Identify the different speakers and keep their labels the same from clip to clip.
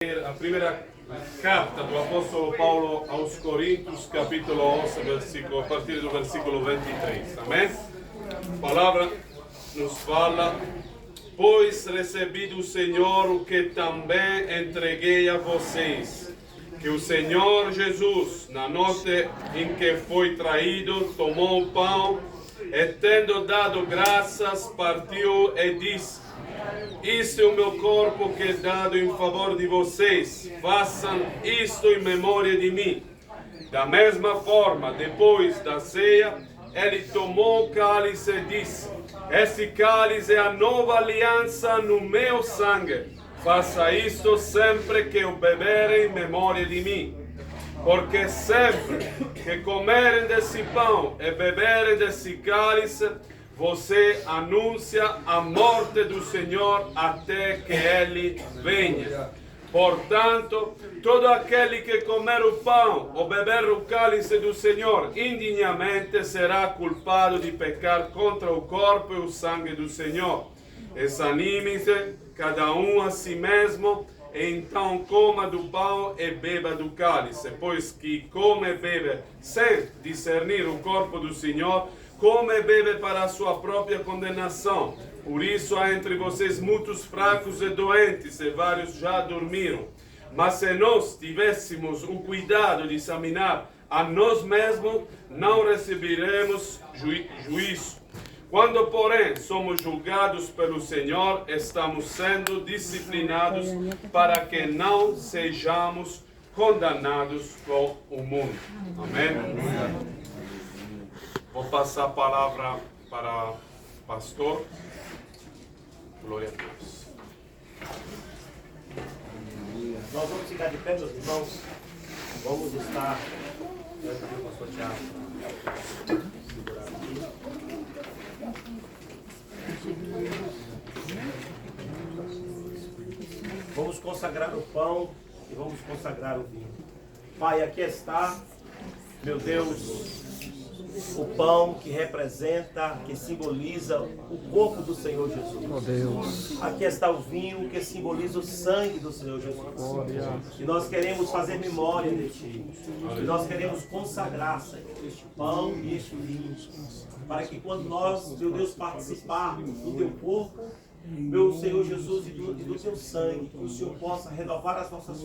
Speaker 1: A primeira carta do apóstolo Paulo aos Coríntios, capítulo 11, a partir do versículo 23. Amém? A palavra nos fala: pois recebi do Senhor o que também entreguei a vocês, que o Senhor Jesus, na noite em que foi traído, tomou o pão e, tendo dado graças, partiu e disse: isto é o meu corpo que é dado em favor de vocês. Façam isto em memória de mim. Da mesma forma, depois da ceia, ele tomou o cálice e disse: este cálice é a nova aliança no meu sangue. Faça isto sempre que o beberem em memória de mim. Porque sempre que comerem desse pão e beberem desse cálice, você anuncia a morte do Senhor até que Ele venha. Portanto, todo aquele que comer o pão ou beber o cálice do Senhor indignamente será culpado de pecar contra o corpo e o sangue do Senhor. Examine-se cada um a si mesmo, e então coma do pão e beba do cálice, pois que come e bebe sem discernir o corpo do Senhor, come e bebe para a sua própria condenação. Por isso há entre vocês muitos fracos e doentes, e vários já dormiram. Mas se nós tivéssemos o cuidado de examinar a nós mesmos, não receberemos juízo. Quando, porém, somos julgados pelo Senhor, estamos sendo disciplinados para que não sejamos condenados com o mundo. Amém? Vou passar a palavra para o pastor. Glória a Deus.
Speaker 2: Nós vamos ficar de pé, meus irmãos. Vamos estar. Eu pedi o pastor Tiago segurar aqui. Vamos consagrar o pão e vamos consagrar o vinho. Pai, aqui está, meu Deus, o pão que representa, que simboliza o corpo do Senhor Jesus. Oh, Deus. Aqui está o vinho que simboliza o sangue do Senhor Jesus. Oh, e nós queremos fazer memória de Ti. E nós queremos consagrar, Senhor, este pão e este vinho, para que quando nós, meu Deus, participarmos do Teu corpo, meu Senhor Jesus, e do Teu sangue, que o Senhor possa renovar as nossas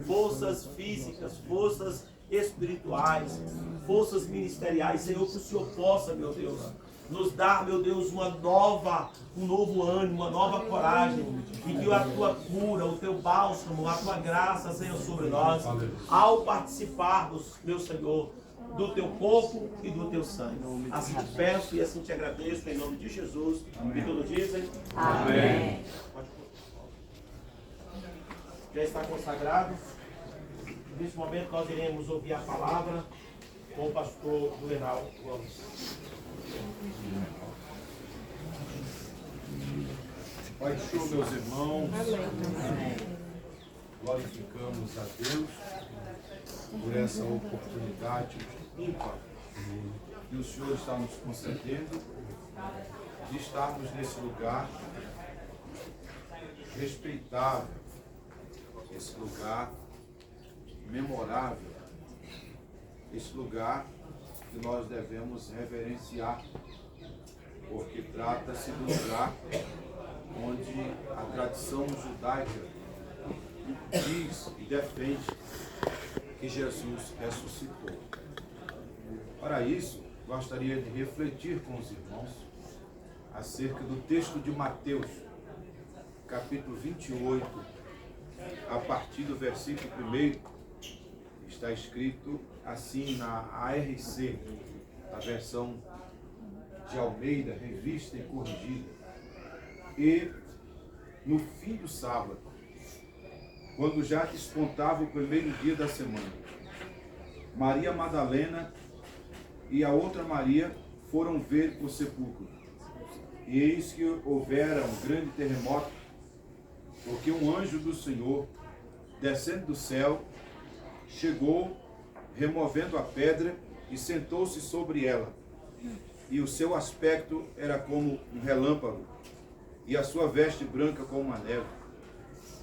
Speaker 2: forças físicas, forças espirituais, forças ministeriais, Senhor, que o Senhor possa, meu Deus, nos dar, meu Deus, um novo ânimo, uma nova coragem, e que a Tua cura, o Teu bálsamo, a Tua graça, Senhor, sobre nós, ao participarmos, meu Senhor, do Teu corpo e do Teu sangue. Assim te peço e assim te agradeço, em nome de Jesus. E todos dizem amém. Já está consagrado. Nesse momento nós iremos ouvir a palavra com o pastor Juvenal Gomes.
Speaker 3: Pai show, meus irmãos, glorificamos a Deus por essa oportunidade ímpar que o Senhor está nos concedendo de estarmos nesse lugar respeitável, esse lugar memorável, esse lugar que nós devemos reverenciar, porque trata-se do lugar onde a tradição judaica diz e defende que Jesus ressuscitou. Para isso, gostaria de refletir com os irmãos acerca do texto de Mateus, capítulo 28, a partir do versículo 1, está escrito assim na ARC, a versão de Almeida, revista e corrigida. E no fim do sábado, quando já despontava o primeiro dia da semana, Maria Madalena e a outra Maria foram ver o sepulcro. E eis que houvera um grande terremoto, porque um anjo do Senhor, descendo do céu, chegou, removendo a pedra, e sentou-se sobre ela. E o seu aspecto era como um relâmpago, e a sua veste branca como uma neve.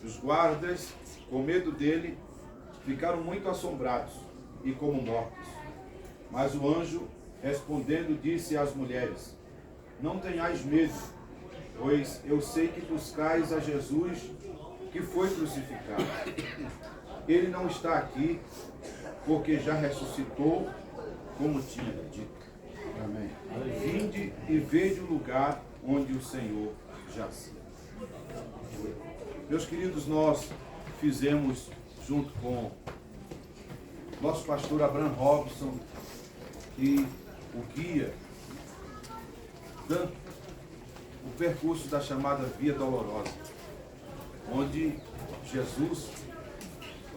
Speaker 3: Os guardas Com medo dele, ficaram muito assombrados e como mortos. Mas o anjo, respondendo, disse às mulheres: não tenhais medo, pois eu sei que buscais a Jesus que foi crucificado. Ele não está aqui, porque já ressuscitou, como tinha dito. Amém. Vinde e vede o lugar onde o Senhor jazia. Meus queridos, nós fizemos, junto com nosso pastor Abraham Robson e o guia, o percurso da chamada Via Dolorosa, onde Jesus,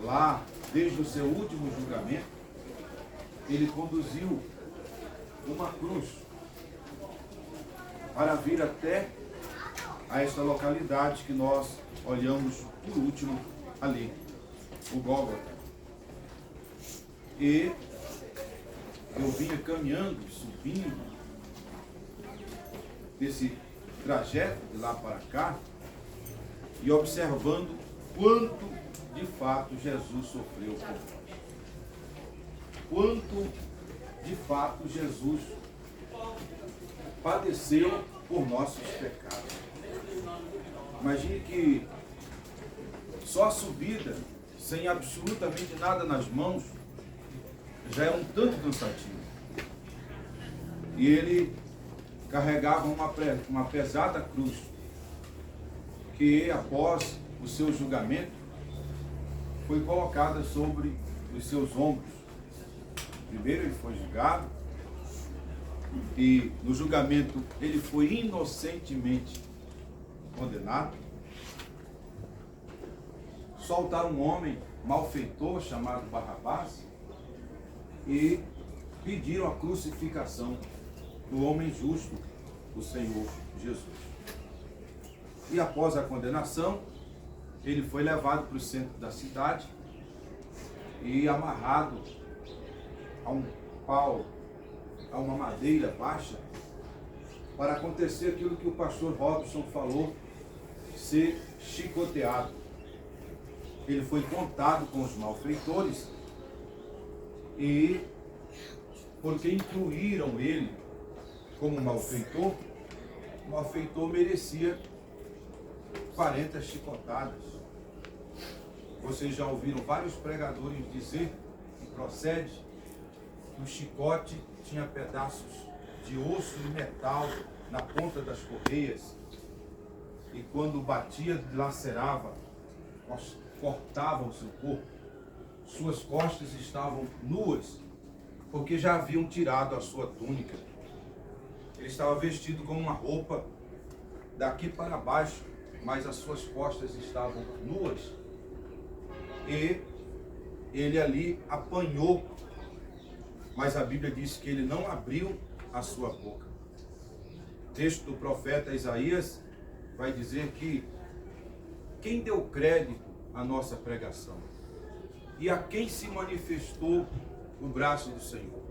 Speaker 3: lá, desde o seu último julgamento, ele conduziu uma cruz para vir até a esta localidade que nós olhamos por último ali, o Gólgota. E eu vinha caminhando, subindo desse trajeto de lá para cá e observando quanto de fato Jesus sofreu por nós. Quanto de fato Jesus padeceu por nossos pecados. Imagine que só a subida, sem absolutamente nada nas mãos, já é um tanto cansativo. E ele carregava uma pesada cruz, que após o seu julgamento, foi colocada sobre os seus ombros. Primeiro ele foi julgado, e no julgamento ele foi inocentemente condenado. Soltaram um homem malfeitor chamado Barrabás e pediram a crucificação do homem justo, o Senhor Jesus. E após a condenação, ele foi levado para o centro da cidade e amarrado a um pau, a uma madeira baixa, para acontecer aquilo que o pastor Robson falou, ser chicoteado. Ele foi contado com os malfeitores e, porque incluíram ele como malfeitor, o malfeitor merecia 40 chicotadas. Vocês já ouviram vários pregadores dizer, e procede, que o chicote tinha pedaços de osso e metal na ponta das correias, e quando batia, lacerava, cortava o seu corpo. Suas costas estavam nuas, porque já haviam tirado a sua túnica. Ele estava vestido com uma roupa daqui para baixo, mas as suas costas estavam nuas. E ele ali apanhou, mas a Bíblia diz que ele não abriu a sua boca. O texto do profeta Isaías vai dizer que quem deu crédito à nossa pregação e a quem se manifestou o braço do Senhor,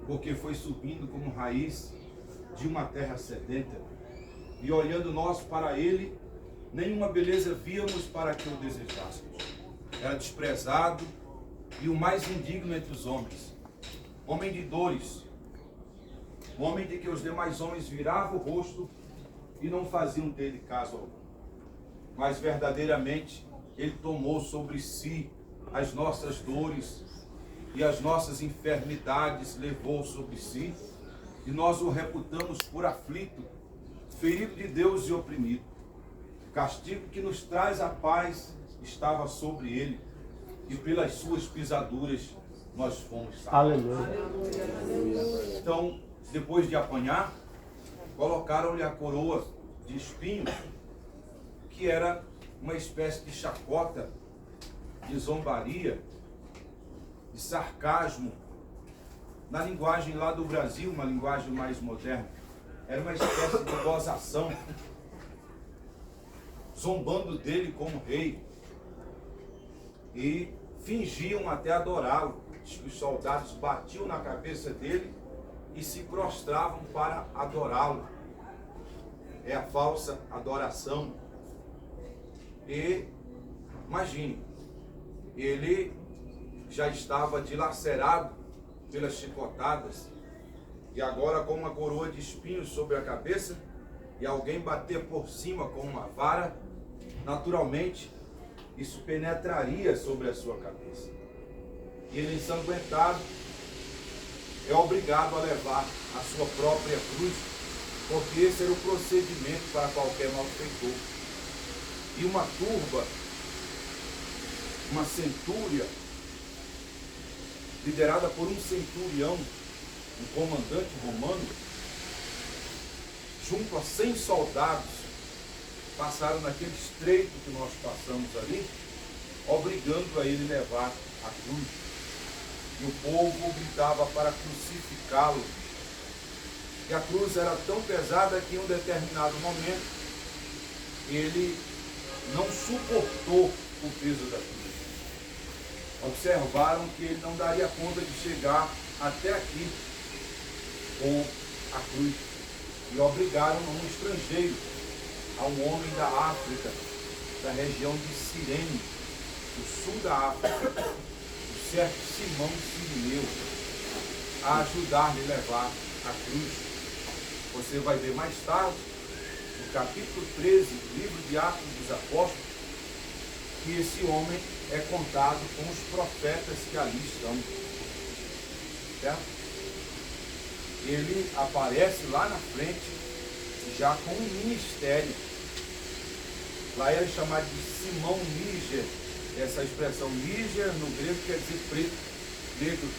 Speaker 3: porque foi subindo como raiz de uma terra sedenta, e olhando nós para ele, nenhuma beleza víamos para que o desejássemos. Era desprezado e o mais indigno entre os homens, homem de dores, homem de que os demais homens viravam o rosto e não faziam dele caso algum. Mas verdadeiramente ele tomou sobre si as nossas dores e as nossas enfermidades levou sobre si, e nós o reputamos por aflito, ferido de Deus e oprimido. O castigo que nos traz a paz estava sobre ele, e pelas suas pisaduras nós fomos salvos. Aleluia. Então, depois de apanhar, colocaram-lhe a coroa de espinhos, que era uma espécie de chacota, de zombaria, de sarcasmo, na linguagem lá do Brasil, uma linguagem mais moderna. Era uma espécie de gozação, zombando dele como rei, e fingiam até adorá-lo. Os soldados batiam na cabeça dele e se prostravam para adorá-lo. É a falsa adoração. E imagine, ele já estava dilacerado pelas chicotadas, e agora com uma coroa de espinhos sobre a cabeça, e alguém bater por cima com uma vara, naturalmente isso penetraria sobre a sua cabeça. E ele, ensanguentado, é obrigado a levar a sua própria cruz, porque esse era o procedimento para qualquer malfeitor. E uma turba, uma centúria, liderada por um centurião, um comandante romano, junto a 100 soldados, passaram naquele estreito que nós passamos ali, obrigando a ele levar a cruz. E o povo gritava para crucificá-lo. E a cruz era tão pesada que em um determinado momento ele não suportou o peso da cruz. Observaram que ele não daria conta de chegar até aqui com a cruz. E obrigaram um estrangeiro, a um homem da África, da região de Cirene, do sul da África, o certo Simão Cirineu, a ajudar-lhe a levar a cruz. Você vai ver mais tarde, no capítulo 13 do livro de Atos dos Apóstolos, que esse homem é contado com os profetas que ali estão. Certo? Ele aparece lá na frente, já com um ministério. Lá ele é chamado de Simão Níger. Essa expressão Níger no grego quer dizer preto, negro.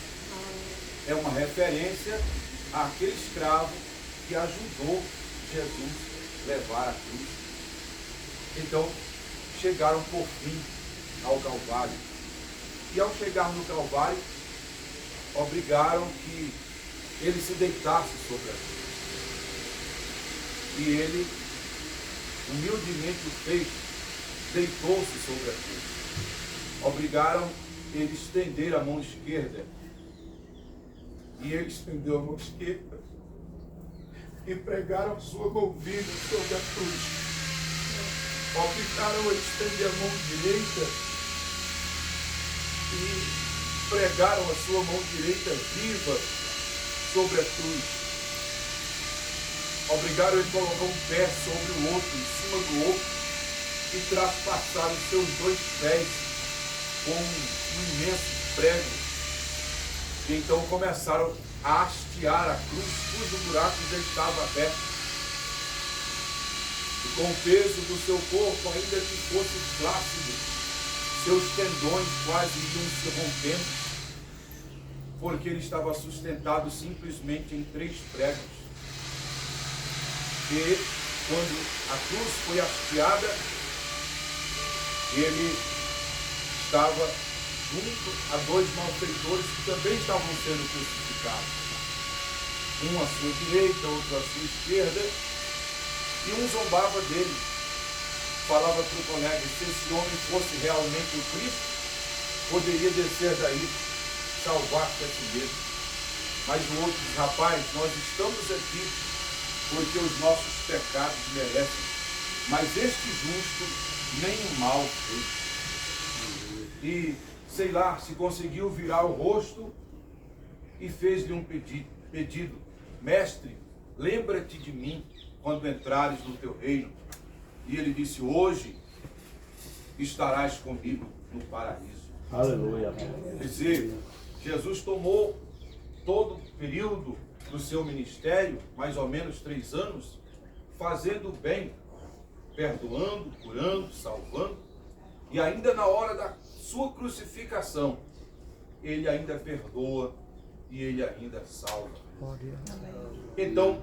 Speaker 3: É uma referência àquele escravo que ajudou Jesus a levar a cruz. Então, chegaram por fim ao Calvário. E ao chegar no Calvário, obrigaram que ele se deitasse sobre a cruz. E ele, humildemente o fez, deitou-se sobre a cruz. Obrigaram ele a estender a mão esquerda. E ele estendeu a mão esquerda e pregaram a sua mão viva sobre a cruz. Obrigaram a estender a mão direita e pregaram a sua mão direita viva sobre a cruz. Obrigaram ele a colocar um pé sobre o outro, em cima do outro, e traspassaram os seus 2 pés com um imenso prego. E então começaram a hastear a cruz, cujo buraco já estava aberto. E com o peso do seu corpo, ainda que fosse flácido, seus tendões quase iam se rompendo, porque ele estava sustentado simplesmente em 3 pregos. E quando a cruz foi hasteada, ele estava junto a 2 malfeitores que também estavam sendo crucificados. Um à sua direita, outro à sua esquerda, e um zombava dele. Falava para o colega, se esse homem fosse realmente o Cristo, poderia descer daí, salvar-se a si mesmo. Mas o outro diz, rapaz, nós estamos aqui porque os nossos pecados merecem, mas este justo nem o mal fez. E, sei lá, se conseguiu virar o rosto e fez-lhe um pedido. Mestre, lembra-te de mim quando entrares no teu reino. E ele disse, hoje estarás comigo no paraíso.
Speaker 2: Aleluia.
Speaker 3: Quer dizer, Jesus tomou todo o período do seu ministério, mais ou menos 3 anos, fazendo o bem, perdoando, curando, salvando, e ainda na hora da sua crucificação, ele ainda perdoa e ele ainda salva. Então,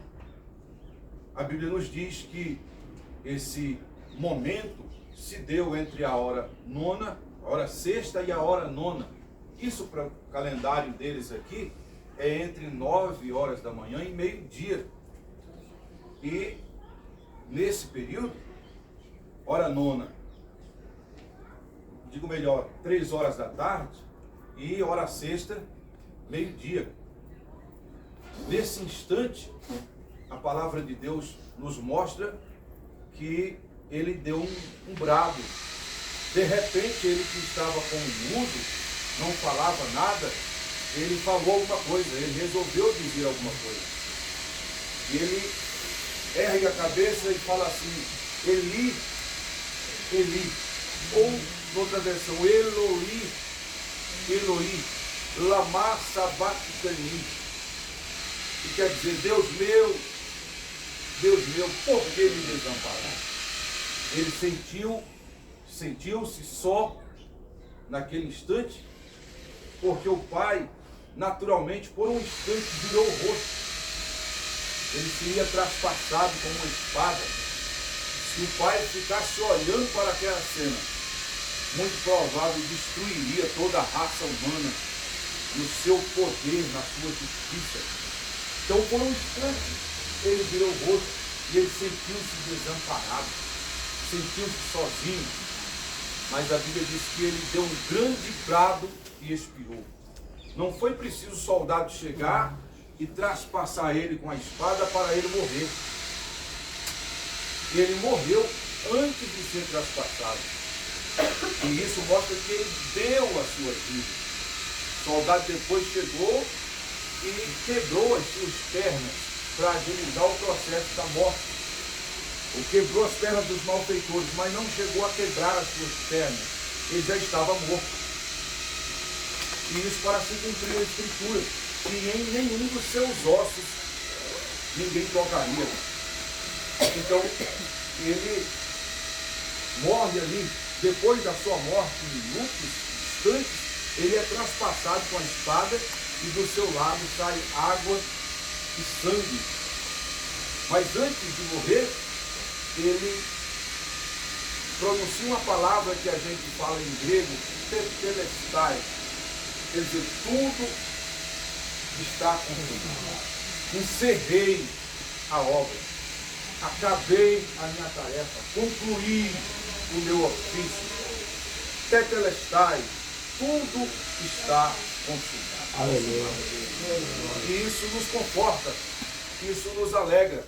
Speaker 3: a Bíblia nos diz que esse momento se deu entre a hora 9ª, a hora 6ª e a hora 9ª. Isso, para o calendário deles aqui, é entre 9 horas da manhã e meio-dia. E nesse período, hora 9ª, digo melhor, 3 horas da tarde, e hora 6ª, meio-dia. Nesse instante, a palavra de Deus nos mostra que ele deu um brado, De repente, ele que estava como mudo, não falava nada, ele falou alguma coisa, ele resolveu dizer alguma coisa. E ele ergue a cabeça e fala assim, Eli, Eli, ou noutra versão, Eloi, Eloi, lama sabachthani, que quer dizer, Deus meu, por que me desamparaste? Ele sentiu-se só naquele instante, porque o pai, naturalmente, por um instante, virou o rosto. Ele seria traspassado com uma espada. Se o pai ficasse olhando para aquela cena, muito provável destruiria toda a raça humana no seu poder, na sua justiça. Então, por um instante, ele virou o rosto e ele sentiu-se desamparado, sentiu-se sozinho. Mas a Bíblia diz que ele deu um grande brado e expirou. Não foi preciso o soldado chegar e traspassar ele com a espada para ele morrer. Ele morreu antes de ser traspassado. E isso mostra que ele deu a sua vida. O soldado depois chegou e quebrou as suas pernas para agilizar o processo da morte. Ou quebrou as pernas dos malfeitores, mas não chegou a quebrar as suas pernas. Ele já estava morto. E isso para se cumprir a Escritura, que em nenhum dos seus ossos ninguém tocaria. Então, ele morre ali, depois da sua morte, minutos, instantes, ele é traspassado com a espada e do seu lado sai água e sangue. Mas antes de morrer, ele pronuncia uma palavra que a gente fala em grego, tetelestai. Quer dizer, tudo está concluído. Encerrei a obra. Acabei a minha tarefa. Concluí o meu ofício. Tetelestai. Tudo está consumado.
Speaker 2: Aleluia.
Speaker 3: E isso nos conforta. Isso nos alegra.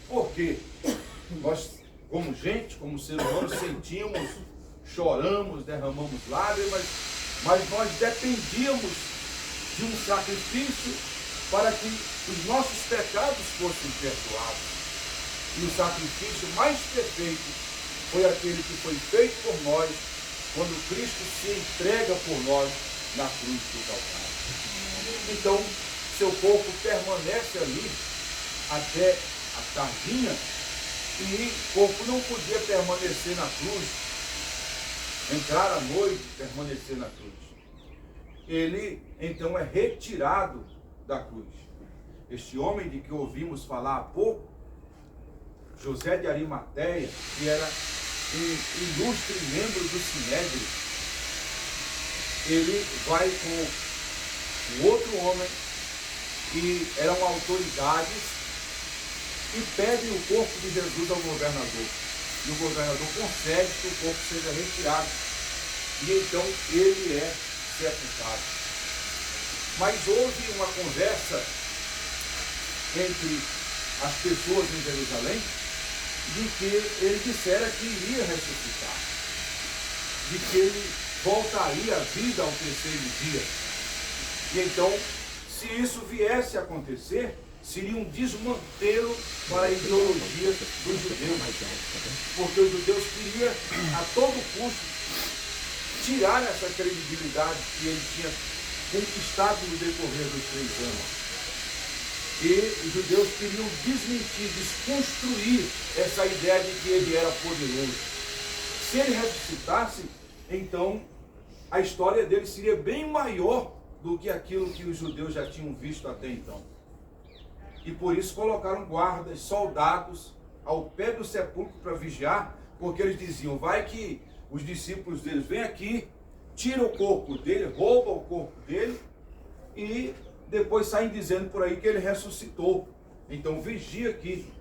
Speaker 3: Por quê? Nós, como gente, como ser humano, sentimos, choramos, derramamos lágrimas, mas nós dependíamos de um sacrifício para que os nossos pecados fossem perdoados. E o sacrifício mais perfeito foi aquele que foi feito por nós, quando Cristo se entrega por nós na cruz do Calvário. Então, seu corpo permanece ali até a tardinha, e o corpo não podia permanecer na cruz, entrar à noite e permanecer na cruz. Ele então é retirado da cruz. Este homem de que ouvimos falar há pouco, José de Arimateia, que era um ilustre membro do Sinédrio, ele vai com o outro homem, que eram autoridades, e pede o corpo de Jesus ao governador. E o governador concede que o corpo seja retirado. E então ele é sepultado. Mas houve uma conversa entre as pessoas em Jerusalém, de que ele dissera que iria ressuscitar, de que ele voltaria à vida ao terceiro dia. E então, se isso viesse a acontecer, seria um desmantelo para a ideologia dos judeus, porque os judeus queriam a todo custo tirar essa credibilidade que ele tinha conquistado no decorrer dos 3 anos. E os judeus queriam desmentir, desconstruir essa ideia de que ele era poderoso. Se ele ressuscitasse, então a história dele seria bem maior do que aquilo que os judeus já tinham visto até então. E por isso colocaram guardas, soldados ao pé do sepulcro para vigiar, porque eles diziam, vai que os discípulos deles vêm aqui, tiram o corpo dele, roubam o corpo dele e depois saem dizendo por aí que ele ressuscitou. Então vigia aqui.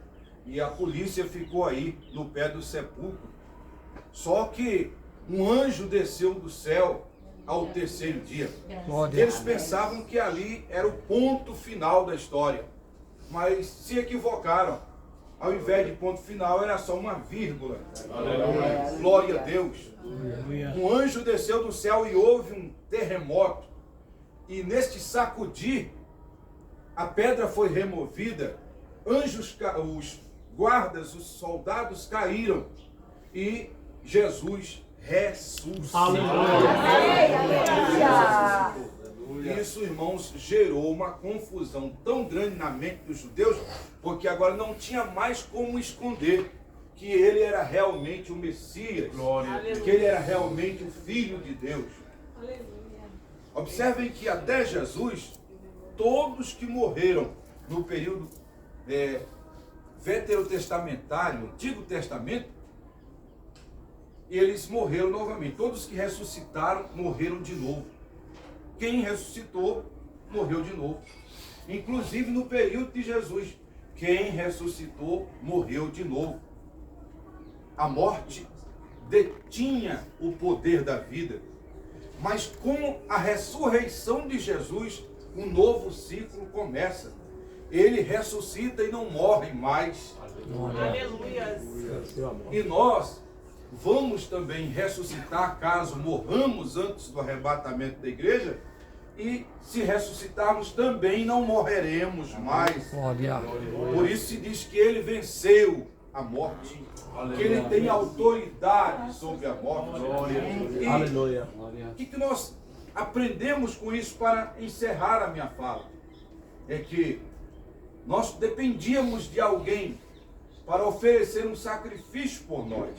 Speaker 3: E a polícia ficou aí no pé do sepulcro. Só que um anjo desceu do céu ao terceiro dia. Eles pensavam que ali era o ponto final da história, mas se equivocaram. ao invés de ponto final, era só uma vírgula.
Speaker 1: Aleluia.
Speaker 3: Glória a Deus. Um anjo desceu do céu e houve um terremoto. E neste sacudir, a pedra foi removida, os guardas, os soldados caíram e Jesus ressuscitou. Isso, irmãos, gerou uma confusão tão grande na mente dos judeus, porque agora não tinha mais como esconder que ele era realmente o Messias, que ele era realmente o Filho de Deus. Observem que até Jesus, todos que morreram no período veterotestamentário, Antigo Testamento, eles morreram novamente. Todos que ressuscitaram, morreram de novo. Quem ressuscitou, morreu de novo. Inclusive no período de Jesus, quem ressuscitou, morreu de novo. A morte detinha o poder da vida. Mas com a ressurreição de Jesus, um novo ciclo começa. Ele ressuscita e não morre mais.
Speaker 4: Aleluia.
Speaker 3: E nós vamos também ressuscitar caso morramos antes do arrebatamento da igreja. E se ressuscitarmos também não morreremos mais. Por isso se diz que ele venceu a morte. Que ele tem autoridade sobre a morte. E
Speaker 2: Aleluia.
Speaker 3: o que nós aprendemos com isso para encerrar a minha fala? É que nós dependíamos de alguém para oferecer um sacrifício por nós.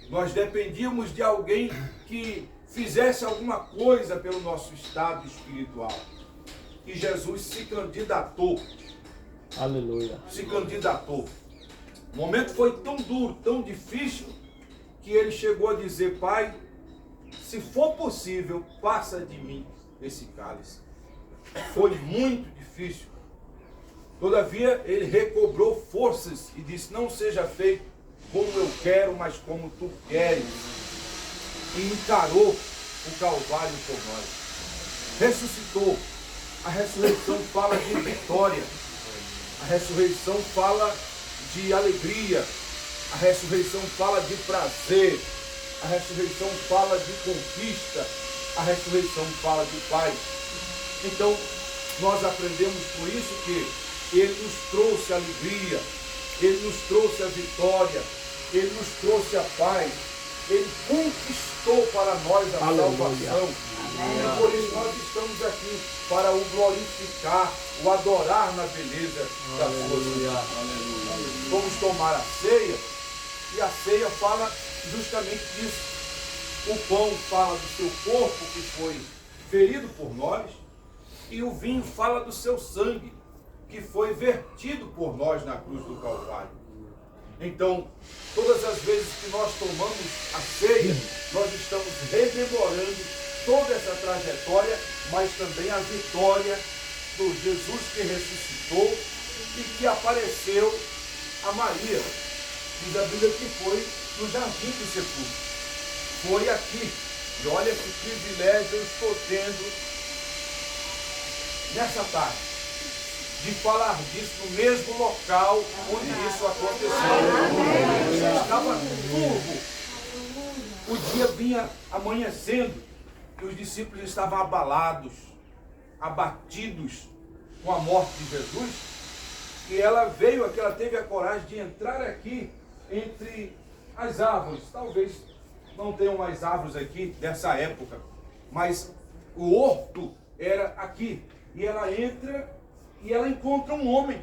Speaker 3: Nós dependíamos de alguém que fizesse alguma coisa pelo nosso estado espiritual. E Jesus se candidatou.
Speaker 2: Aleluia.
Speaker 3: Se candidatou. O momento foi tão duro, tão difícil, que ele chegou a dizer: Pai, se for possível, passa de mim esse cálice. Foi muito difícil. Todavia, ele recobrou forças e disse: não seja feito como eu quero, mas como tu queres. E encarou o Calvário por nós. Ressuscitou. A ressurreição fala de vitória. A ressurreição fala de alegria. A ressurreição fala de prazer. A ressurreição fala de conquista. A ressurreição fala de paz. Então, nós aprendemos com isso que ele nos trouxe a alegria, ele nos trouxe a vitória, ele nos trouxe a paz, ele conquistou para nós a salvação. E por isso nós estamos aqui para o glorificar, o adorar na beleza da sua vida. Vamos tomar a ceia, e a ceia fala justamente disso. O pão fala do seu corpo que foi ferido por nós, e o vinho fala do seu sangue, que foi vertido por nós na cruz do Calvário. Então, todas as vezes que nós tomamos a ceia, nós estamos rememorando toda essa trajetória, mas também a vitória do Jesus que ressuscitou e que apareceu a Maria. Diz a Bíblia que foi no jardim do sepulcro. Foi aqui. E olha que privilégio eu estou tendo nessa tarde, de falar disso no mesmo local onde isso aconteceu. Estava turvo. O dia vinha amanhecendo e os discípulos estavam abalados, abatidos com a morte de Jesus. E ela teve a coragem de entrar aqui entre as árvores. Talvez não tenham mais árvores aqui dessa época, mas o horto era aqui. E ela entra e ela encontra um homem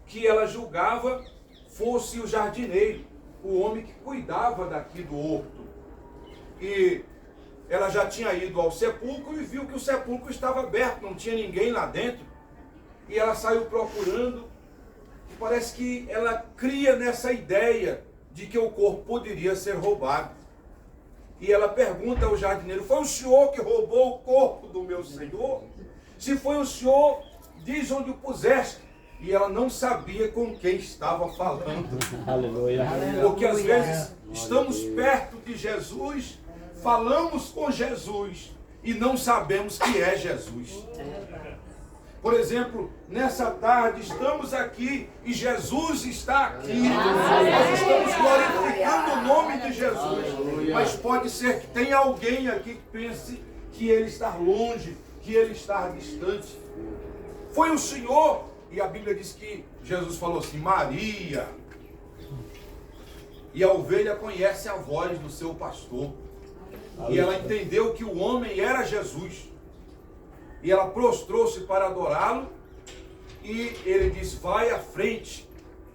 Speaker 3: que ela julgava fosse o jardineiro, o homem que cuidava daqui do horto. E ela já tinha ido ao sepulcro e viu que o sepulcro estava aberto, não tinha ninguém lá dentro. E ela saiu procurando, e parece que ela cria nessa ideia de que o corpo poderia ser roubado. E ela pergunta ao jardineiro: foi o senhor que roubou o corpo do meu senhor? Se foi o senhor, diz onde o puseste. E ela não sabia com quem estava falando.
Speaker 2: Aleluia.
Speaker 3: Porque às vezes estamos perto de Jesus, falamos com Jesus e não sabemos que é Jesus. Por exemplo, nessa tarde estamos aqui e Jesus está aqui. Nós estamos glorificando o nome de Jesus. Mas pode ser que tenha alguém aqui que pense que ele está longe, que ele está distante. Foi o Senhor, e a Bíblia diz que Jesus falou assim: Maria. E a ovelha conhece a voz do seu pastor. E ela entendeu que o homem era Jesus. E ela prostrou-se para adorá-lo. E ele disse: vai à frente,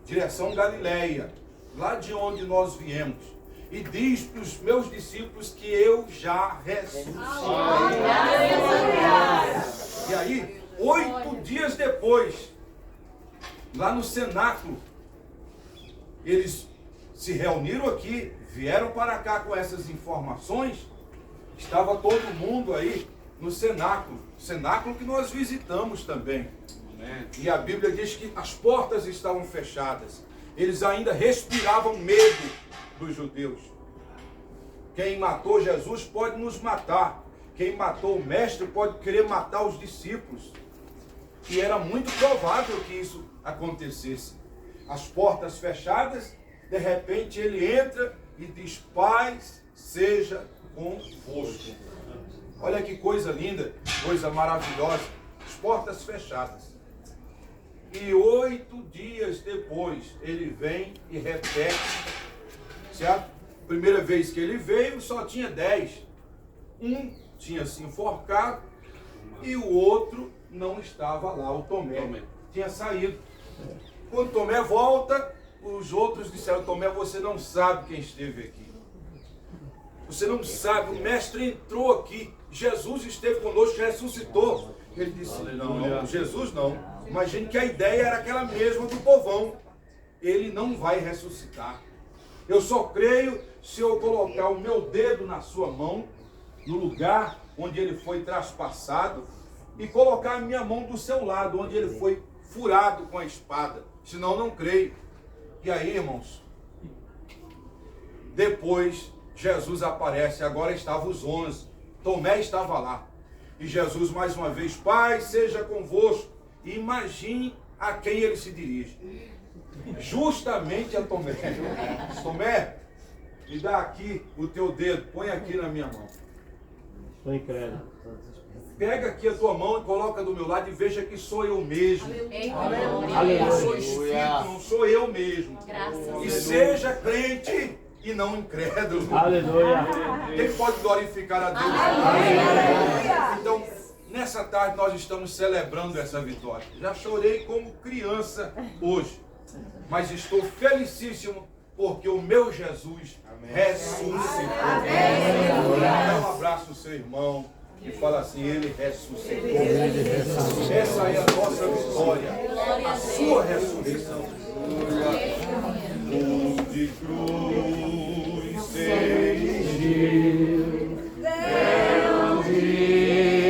Speaker 3: direção Galileia, lá de onde nós viemos. E diz para os meus discípulos que eu já ressuscitei. E aí, 8 dias depois, lá no cenáculo, eles se reuniram aqui, vieram para cá com essas informações. Estava todo mundo aí no cenáculo que nós visitamos também. E a Bíblia diz que as portas estavam fechadas. Eles ainda respiravam medo dos judeus. Quem matou Jesus pode nos matar. Quem matou o mestre pode querer matar os discípulos. E era muito provável que isso acontecesse. As portas fechadas, de repente ele entra e diz: paz seja convosco. Olha que coisa linda, coisa maravilhosa. As portas fechadas. E 8 dias depois ele vem e repete, certo? Primeira vez que ele veio só tinha 10. Um tinha se enforcado e o outro não estava lá, o Tomé tinha saído. Quando Tomé volta, os outros disseram: Tomé, você não sabe quem esteve aqui. Você não sabe, o mestre entrou aqui, Jesus esteve conosco, ressuscitou. Ele disse: não, Jesus não. Imagine que a ideia era aquela mesma do povão. Ele não vai ressuscitar. Eu só creio se eu colocar o meu dedo na sua mão, no lugar onde ele foi traspassado, e colocar a minha mão do seu lado, onde ele foi furado com a espada. Senão não creio. E aí, irmãos, depois Jesus aparece. Agora estavam os 11. Tomé estava lá. E Jesus mais uma vez: paz seja convosco. E imagine a quem ele se dirige. Justamente a Tomé. Tomé, me dá aqui o teu dedo, põe aqui na minha mão.
Speaker 2: Estou incrédulo.
Speaker 3: Pega aqui a tua mão e coloca do meu lado e veja que sou eu mesmo.
Speaker 2: Aleluia.
Speaker 3: Eu sou espírito, não sou eu mesmo. E seja crente e não incrédulo.
Speaker 2: Aleluia.
Speaker 3: Quem pode glorificar a Deus? Então, nessa tarde nós estamos celebrando essa vitória. Já chorei como criança hoje, mas estou felicíssimo porque o meu Jesus ressuscitou. Dá um abraço ao seu irmão e fala assim: ele ressuscitou. Essa é a nossa vitória, a sua ressurreição.